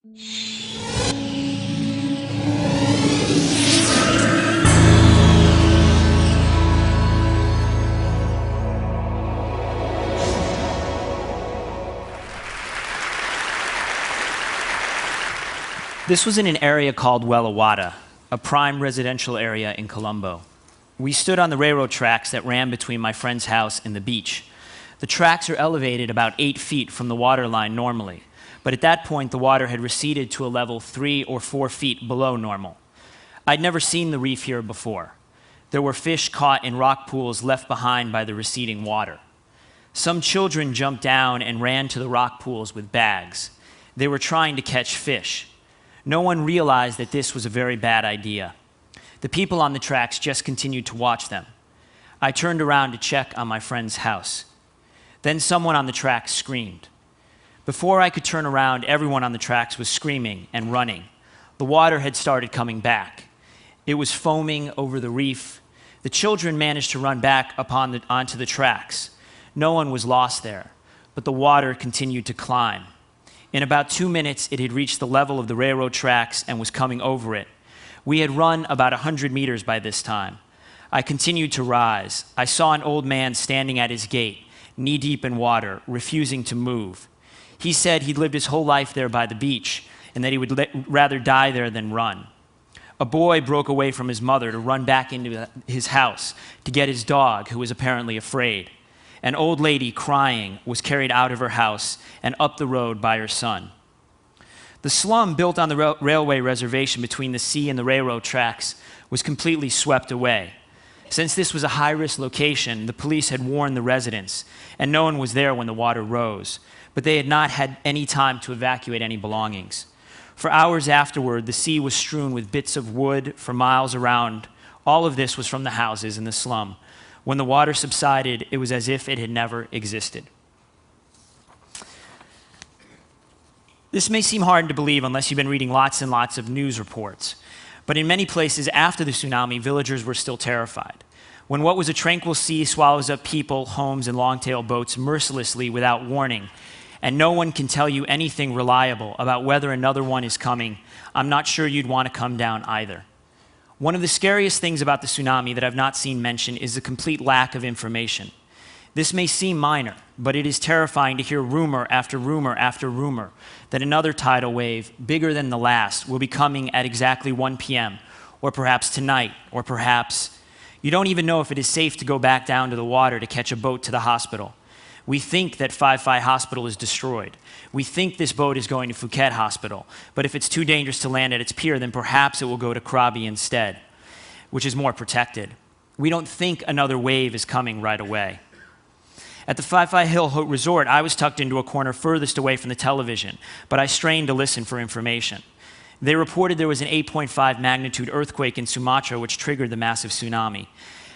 This was in an area called Wellawada, a prime residential area in Colombo. We stood on the railroad tracks that ran between my friend's house and the beach. The tracks are elevated about 8 feet from the water line normally, but at that point the water had receded to a level 3 or 4 feet below normal. I'd never seen the reef here before. There were fish caught in rock pools left behind by the receding water. Some children jumped down and ran to the rock pools with bags. They were trying to catch fish. No one realized that this was a very bad idea. The people on the tracks just continued to watch them. I turned around to check on my friend's house. Then someone on the tracks screamed. Before I could turn around, everyone on the tracks was screaming and running. The water had started coming back. It was foaming over the reef. The children managed to run back onto the tracks. No one was lost there, but the water continued to climb. In about 2 minutes, it had reached the level of the railroad tracks and was coming over it. We had run about 100 meters by this time. I continued to rise. I saw an old man standing at his gate, knee-deep in water, refusing to move. He said he'd lived his whole life there by the beach and that he would rather die there than run. A boy broke away from his mother to run back into his house to get his dog, who was apparently afraid. An old lady, crying, was carried out of her house and up the road by her son. The slum built on the railway reservation between the sea and the railroad tracks was completely swept away. Since this was a high-risk location, the police had warned the residents, and no one was there when the water rose, but they had not had any time to evacuate any belongings. For hours afterward, the sea was strewn with bits of wood for miles around. All of this was from the houses in the slum. When the water subsided, it was as if it had never existed. This may seem hard to believe unless you've been reading lots and lots of news reports. But in many places after the tsunami, villagers were still terrified. When what was a tranquil sea swallows up people, homes, and long-tail boats mercilessly without warning, and no one can tell you anything reliable about whether another one is coming, I'm not sure you'd want to come down either. One of the scariest things about the tsunami that I've not seen mentioned is the complete lack of information. This may seem minor, but it is terrifying to hear rumor after rumor after rumor that another tidal wave, bigger than the last, will be coming at exactly 1 p.m., or perhaps tonight, or perhaps... You don't even know if it is safe to go back down to the water to catch a boat to the hospital. We think that Phi Hospital is destroyed. We think this boat is going to Phuket Hospital, but if it's too dangerous to land at its pier, then perhaps it will go to Krabi instead, which is more protected. We don't think another wave is coming right away. At the Phi Hill Resort, I was tucked into a corner furthest away from the television, but I strained to listen for information. They reported there was an 8.5 magnitude earthquake in Sumatra which triggered the massive tsunami.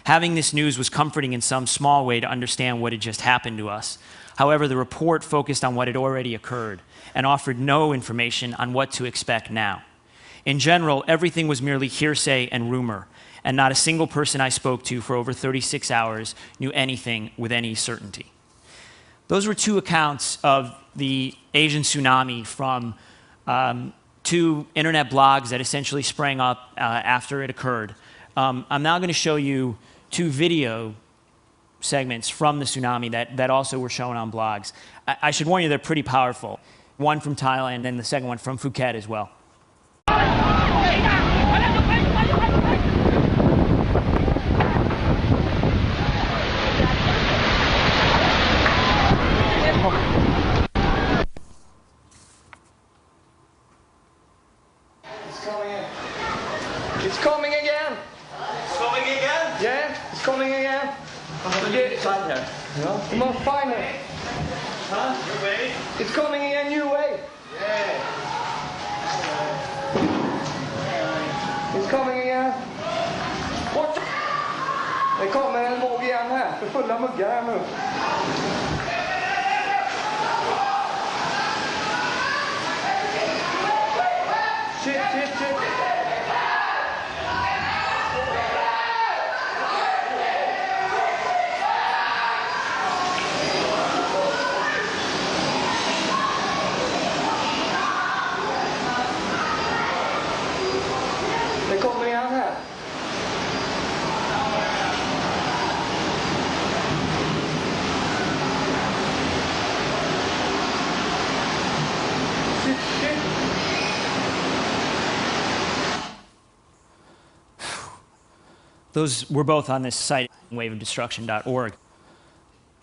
Having this news was comforting in some small way to understand what had just happened to us. However, the report focused on what had already occurred and offered no information on what to expect now. In general, everything was merely hearsay and rumor, and not a single person I spoke to for over 36 hours knew anything with any certainty. Those were two accounts of the Asian tsunami from two internet blogs that essentially sprang up after it occurred. I'm now going to show you 2 video segments from the tsunami that also were shown on blogs. I should warn you, they're pretty powerful. One from Thailand and the second one from Phuket as well. It's coming again. It's coming again? Yeah, it's coming again. Yeah. You must find it. Huh? Your way? It's coming again, new way. Yeah. It's coming again. What the... Det kommer en våg igen här. För fulla muggar här nu. Shit, shit, shit. Those were both on this site, waveofdestruction.org.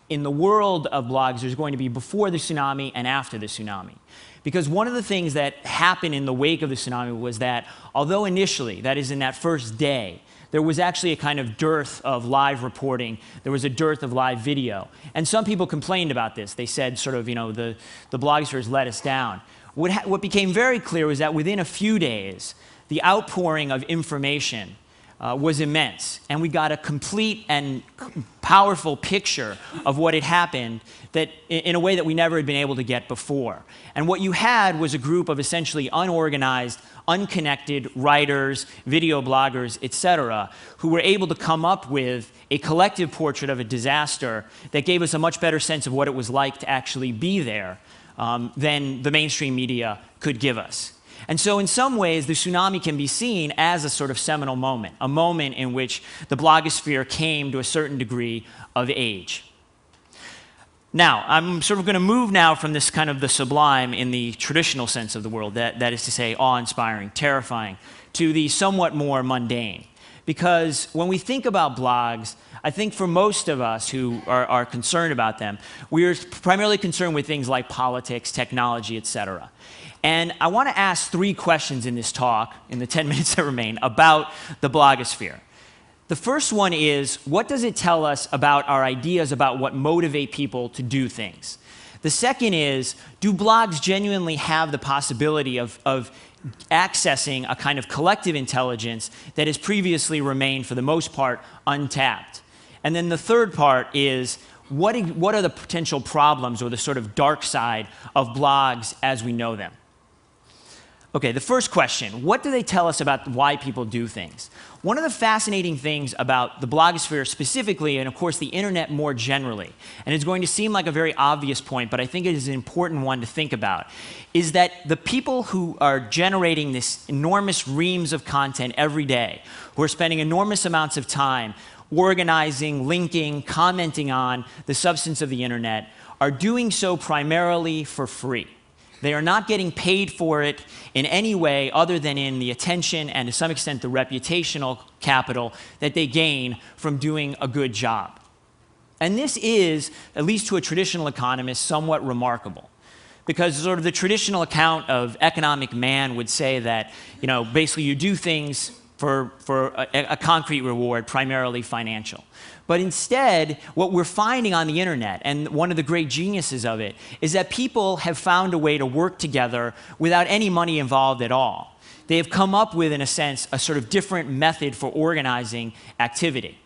In the world of blogs, there's going to be before the tsunami and after the tsunami. Because one of the things that happened in the wake of the tsunami was that, although initially, that is in that first day, there was actually a kind of dearth of live reporting, there was a dearth of live video. And some people complained about this. They said sort of, the blogosphere has let us down. What became very clear was that within a few days, the outpouring of information was immense, and we got a complete and powerful picture of what had happened that in a way that we never had been able to get before. And what you had was a group of essentially unorganized, unconnected writers, video bloggers, etc., who were able to come up with a collective portrait of a disaster that gave us a much better sense of what it was like to actually be there than the mainstream media could give us. And so in some ways, the tsunami can be seen as a sort of seminal moment, a moment in which the blogosphere came to a certain degree of age. Now, I'm sort of going to move now from this kind of the sublime in the traditional sense of the word, that is to say awe-inspiring, terrifying, to the somewhat more mundane. Because when we think about blogs, I think for most of us who are concerned about them, we're primarily concerned with things like politics, technology, etc. And I want to ask 3 questions in this talk, in the 10 minutes that remain, about the blogosphere. The first one is, what does it tell us about our ideas about what motivate people to do things? The second is, do blogs genuinely have the possibility of accessing a kind of collective intelligence that has previously remained, for the most part, untapped? And then the third part is, what are the potential problems or the sort of dark side of blogs as we know them? Okay, the first question, what do they tell us about why people do things? One of the fascinating things about the blogosphere specifically, and of course the internet more generally, and it's going to seem like a very obvious point, but I think it is an important one to think about, is that the people who are generating this enormous reams of content every day, who are spending enormous amounts of time organizing, linking, commenting on the substance of the internet, are doing so primarily for free. They are not getting paid for it in any way other than in the attention and, to some extent, the reputational capital that they gain from doing a good job. And this is, at least to a traditional economist, somewhat remarkable. Because sort of the traditional account of economic man would say that, basically you do things for a concrete reward, primarily financial. But instead, what we're finding on the internet, and one of the great geniuses of it, is that people have found a way to work together without any money involved at all. They have come up with, in a sense, a sort of different method for organizing activity.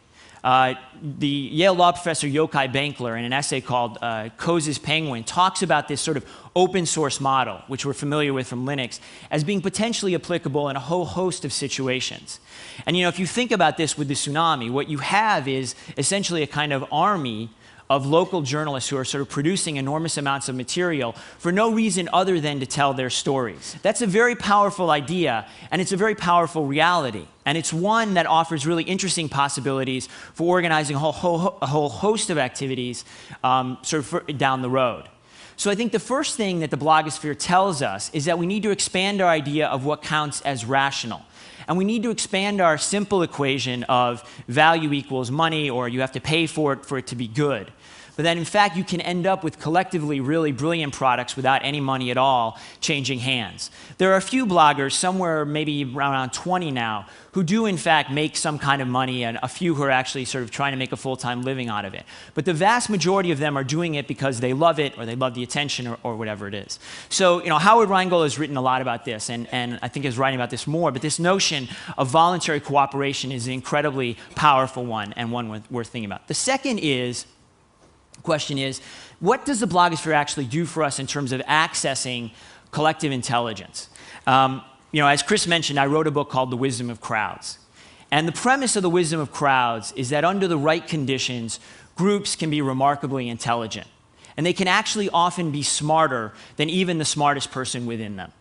The Yale law professor Yochai Benkler, in an essay called Coze's Penguin, talks about this sort of open source model, which we're familiar with from Linux, as being potentially applicable in a whole host of situations. And if you think about this with the tsunami, what you have is essentially a kind of army of local journalists who are sort of producing enormous amounts of material for no reason other than to tell their stories. That's a very powerful idea, and it's a very powerful reality. And it's one that offers really interesting possibilities for organizing a whole host of activities down the road. So I think the first thing that the blogosphere tells us is that we need to expand our idea of what counts as rational. And we need to expand our simple equation of value equals money, or you have to pay for it to be good. But then, in fact, you can end up with collectively really brilliant products without any money at all changing hands. There are a few bloggers, somewhere maybe around 20 now, who do, in fact, make some kind of money, and a few who are actually sort of trying to make a full-time living out of it. But the vast majority of them are doing it because they love it, or they love the attention, or whatever it is. So, Howard Rheingold has written a lot about this, and I think is writing about this more, but this notion of voluntary cooperation is an incredibly powerful one, and one worth thinking about. The second question is, what does the blogosphere actually do for us in terms of accessing collective intelligence? As Chris mentioned, I wrote a book called The Wisdom of Crowds. And the premise of The Wisdom of Crowds is that under the right conditions, groups can be remarkably intelligent. And they can actually often be smarter than even the smartest person within them.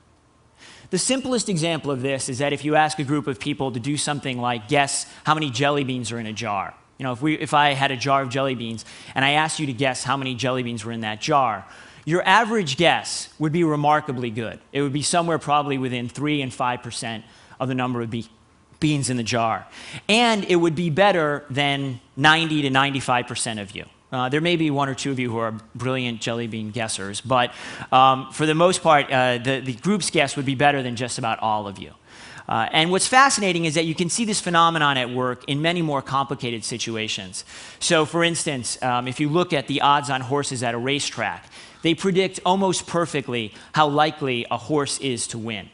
The simplest example of this is that if you ask a group of people to do something like guess how many jelly beans are in a jar. If I had a jar of jelly beans and I asked you to guess how many jelly beans were in that jar, your average guess would be remarkably good. It would be somewhere probably within 3 and 5% of the number would be beans in the jar. And it would be better than 90 to 95% of you. There may be one or two of you who are brilliant jelly bean guessers, but for the most part, the group's guess would be better than just about all of you. And what's fascinating is that you can see this phenomenon at work in many more complicated situations. So for instance, if you look at the odds on horses at a racetrack, they predict almost perfectly how likely a horse is to win.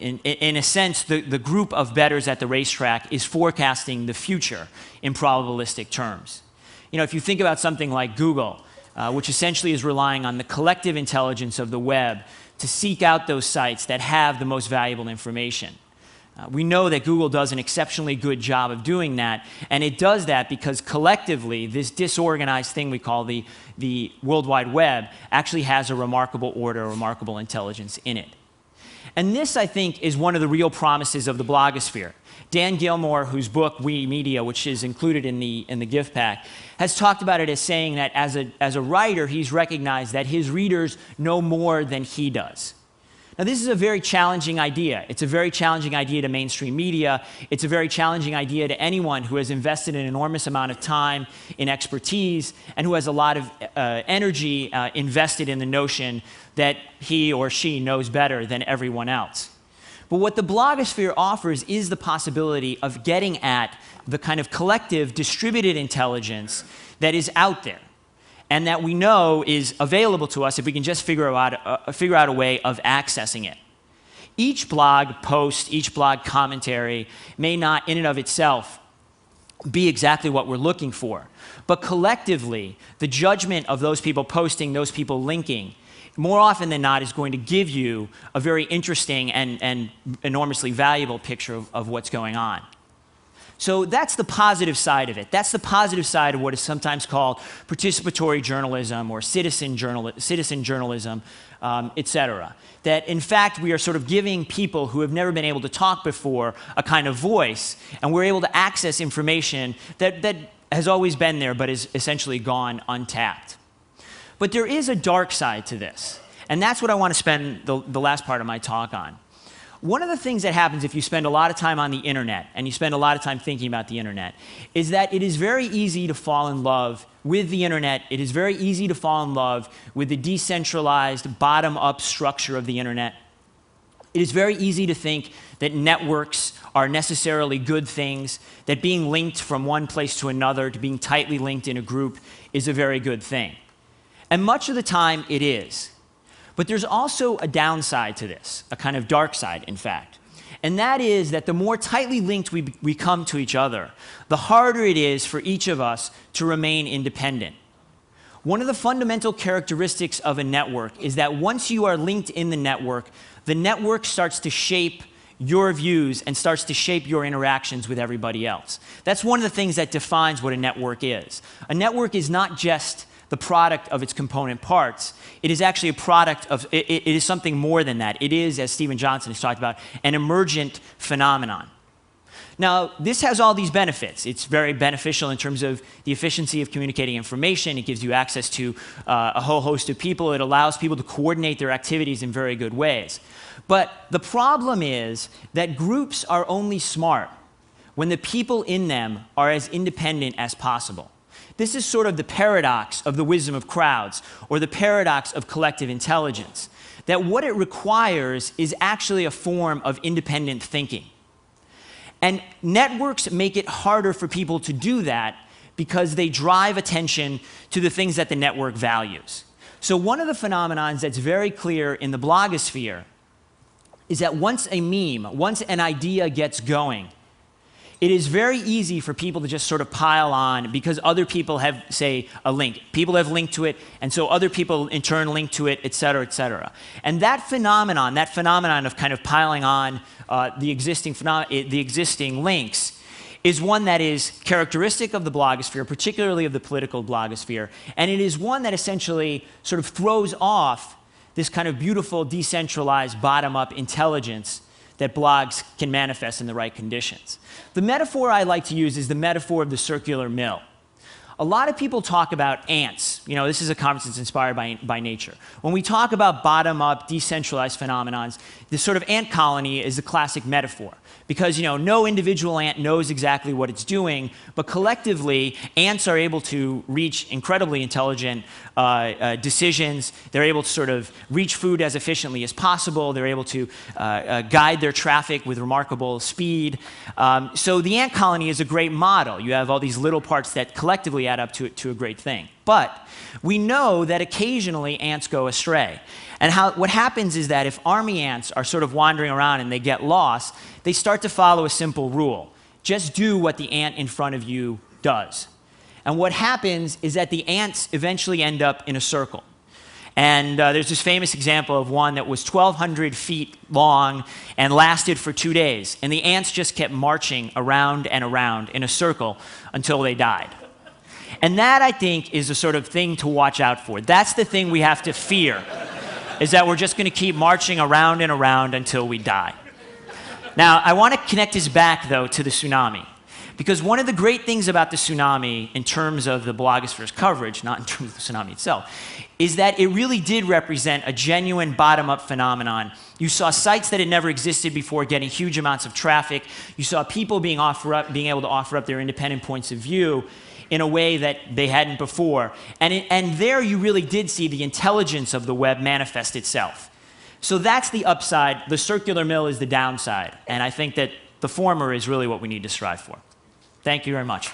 In a sense, the group of bettors at the racetrack is forecasting the future in probabilistic terms. You know, if you think about something like Google, which essentially is relying on the collective intelligence of the web to seek out those sites that have the most valuable information. We know that Google does an exceptionally good job of doing that, and it does that because collectively, this disorganized thing we call the World Wide Web actually has a remarkable order, a remarkable intelligence in it. And this, I think, is one of the real promises of the blogosphere. Dan Gilmore, whose book, We Media, which is included in the gift pack, has talked about it as saying that as a writer, he's recognized that his readers know more than he does. Now, this is a very challenging idea. It's a very challenging idea to mainstream media. It's a very challenging idea to anyone who has invested an enormous amount of time in expertise and who has a lot of energy invested in the notion that he or she knows better than everyone else. But what the blogosphere offers is the possibility of getting at the kind of collective distributed intelligence that is out there and that we know is available to us if we can just figure out a way of accessing it. Each blog post, each blog commentary may not in and of itself be exactly what we're looking for, but collectively, the judgment of those people posting, those people linking, more often than not is going to give you a very interesting and enormously valuable picture of what's going on. So that's the positive side of it. That's the positive side of what is sometimes called participatory journalism or citizen journalism, etc. That in fact we are sort of giving people who have never been able to talk before a kind of voice, and we're able to access information that has always been there but is essentially gone untapped. But there is a dark side to this, and that's what I want to spend the last part of my talk on. One of the things that happens if you spend a lot of time on the internet, and you spend a lot of time thinking about the internet, is that it is very easy to fall in love with the internet. It is very easy to fall in love with the decentralized, bottom-up structure of the internet. It is very easy to think that networks are necessarily good things, that being linked from one place to another, to being tightly linked in a group, is a very good thing. And much of the time, it is. But there's also a downside to this, a kind of dark side, in fact. And that is that the more tightly linked we come to each other, the harder it is for each of us to remain independent. One of the fundamental characteristics of a network is that once you are linked in the network starts to shape your views and starts to shape your interactions with everybody else. That's one of the things that defines what a network is. A network is not just the product of its component parts. It is actually a product of, it is something more than that. It is, as Stephen Johnson has talked about, an emergent phenomenon. Now, this has all these benefits. It's very beneficial in terms of the efficiency of communicating information. It gives you access to a whole host of people. It allows people to coordinate their activities in very good ways. But the problem is that groups are only smart when the people in them are as independent as possible. This is sort of the paradox of the wisdom of crowds, or the paradox of collective intelligence, that what it requires is actually a form of independent thinking. And networks make it harder for people to do that because they drive attention to the things that the network values. So one of the phenomena that's very clear in the blogosphere is that once a meme, once an idea gets going, it is very easy for people to just sort of pile on because other people have, say, a link. People have linked to it, and so other people in turn link to it, et cetera, et cetera. And that phenomenon of kind of piling on the existing links is one that is characteristic of the blogosphere, particularly of the political blogosphere, and it is one that essentially sort of throws off this kind of beautiful, decentralized, bottom-up intelligence that blogs can manifest in the right conditions. The metaphor I like to use is the metaphor of the circular mill. A lot of people talk about ants. You know, this is a conference that's inspired by nature. When we talk about bottom-up, decentralized phenomenons, this sort of ant colony is a classic metaphor. Because, you know, no individual ant knows exactly what it's doing, but collectively, ants are able to reach incredibly intelligent decisions. They're able to sort of reach food as efficiently as possible. They're able to guide their traffic with remarkable speed. So the ant colony is a great model. You have all these little parts that collectively add up to a great thing. But we know that occasionally ants go astray. And what happens is that if army ants are sort of wandering around and they get lost, they start to follow a simple rule. Just do what the ant in front of you does. And what happens is that the ants eventually end up in a circle. And there's this famous example of one that was 1,200 feet long and lasted for 2 days. And the ants just kept marching around and around in a circle until they died. And that, I think, is a sort of thing to watch out for. That's the thing we have to fear, is that we're just going to keep marching around and around until we die. Now, I want to connect this back, though, to the tsunami. Because one of the great things about the tsunami, in terms of the blogosphere's coverage, not in terms of the tsunami itself, is that it really did represent a genuine bottom-up phenomenon. You saw sites that had never existed before getting huge amounts of traffic. You saw people being able to offer up their independent points of view in a way that they hadn't before. And there you really did see the intelligence of the web manifest itself. So that's the upside. The circular mill is the downside. And I think that the former is really what we need to strive for. Thank you very much.